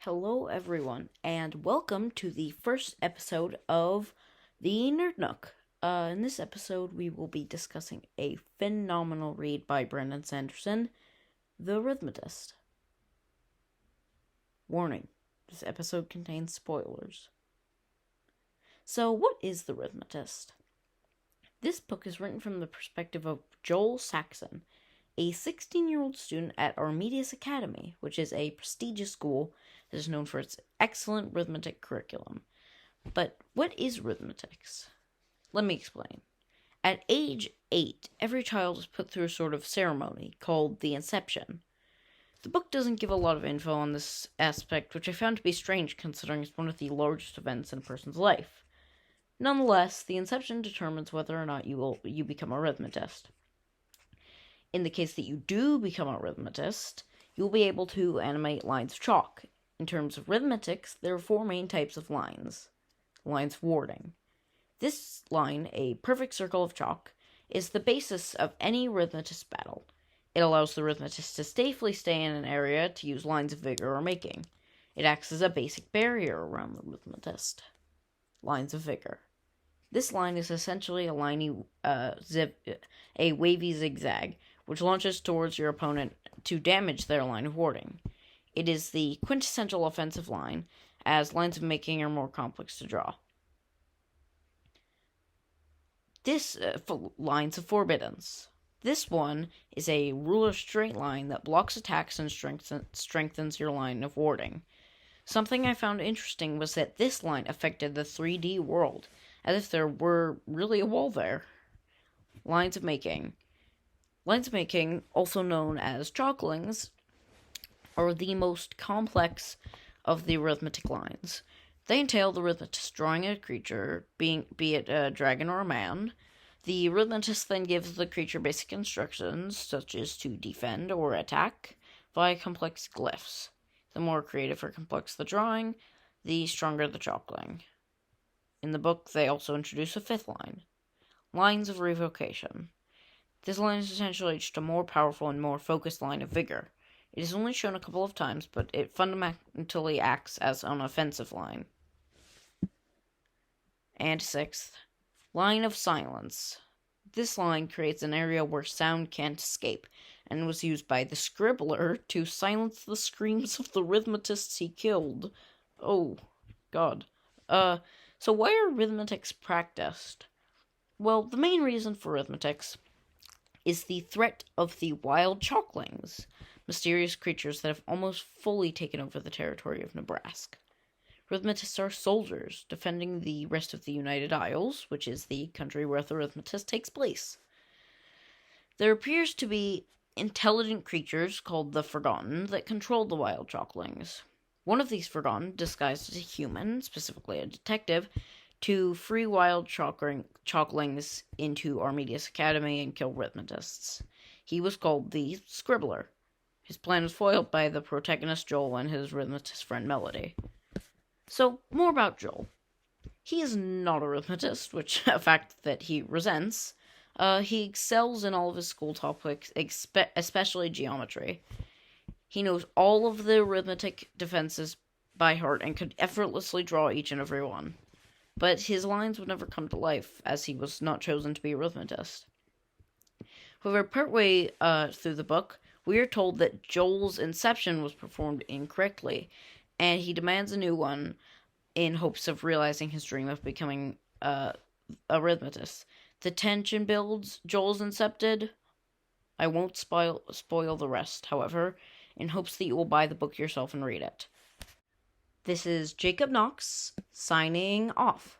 Hello, everyone, and welcome to the first episode of the Nerd Nook. In this episode, we will be discussing a phenomenal read by Brandon Sanderson, The Rithmatist. Warning, this episode contains spoilers. So, what is The Rithmatist? This book is written from the perspective of Joel Saxon, a 16-year-old student at Rithmatist Academy, which is a prestigious school that is known for its excellent arithmetic curriculum. But what is arithmetics? Let me explain. At age 8, every child is put through a sort of ceremony called the inception. The book doesn't give a lot of info on this aspect, which I found to be strange considering it's one of the largest events in a person's life. Nonetheless, the inception determines whether or not you become a rithmatist. In the case that you do become a rithmatist, you'll be able to animate lines of chalk. In terms of arithmetics, there are four main types of lines. Lines of warding. This line, a perfect circle of chalk, is the basis of any rithmatist battle. It allows the rithmatist to safely stay in an area to use lines of vigor or making. It acts as a basic barrier around the rithmatist. Lines of vigor. This line is essentially a wavy zigzag, which launches towards your opponent to damage their line of warding. It is the quintessential offensive line, as lines of making are more complex to draw. Lines of forbiddance. This one is a ruler straight line that blocks attacks and strengthens your line of warding. Something I found interesting was that this line affected the 3D world, as if there were really a wall there. Lines of making. Lines of making, also known as chalklings, are the most complex of the arithmetic lines. They entail the rithmatist drawing a creature, be it a dragon or a man. The rithmatist then gives the creature basic instructions, such as to defend or attack, via complex glyphs. The more creative or complex the drawing, the stronger the chalkling. In the book, they also introduce a fifth line. Lines of revocation. This line is essentially just a more powerful and more focused line of vigor. It is only shown a couple of times, but it fundamentally acts as an offensive line. And sixth, line of silence. This line creates an area where sound can't escape, and was used by the scribbler to silence the screams of the rithmatists he killed. Oh, God. So why are arithmetics practiced? Well, the main reason for arithmetics is the threat of the wild chalklings, mysterious creatures that have almost fully taken over the territory of Nebraska. Rithmatists are soldiers, defending the rest of the United Isles, which is the country where the Rithmatist takes place. There appears to be intelligent creatures called the Forgotten that control the wild chalklings. One of these Forgotten, disguised as a human, specifically a detective, to free wild chalklings into Rithmatist Academy and kill rithmatists. He was called the Scribbler. His plan was foiled by the protagonist Joel and his rithmatist friend Melody. So, more about Joel. He is not a rithmatist, which a fact that he resents. He excels in all of his school topics, especially geometry. He knows all of the arithmetic defenses by heart and could effortlessly draw each and every one. But his lines would never come to life, as he was not chosen to be a rithmatist. However, partway through the book, we are told that Joel's inception was performed incorrectly, and he demands a new one in hopes of realizing his dream of becoming a rithmatist. The tension builds. Joel's incepted. I won't spoil the rest, however, in hopes that you will buy the book yourself and read it. This is Jacob Knox, signing off.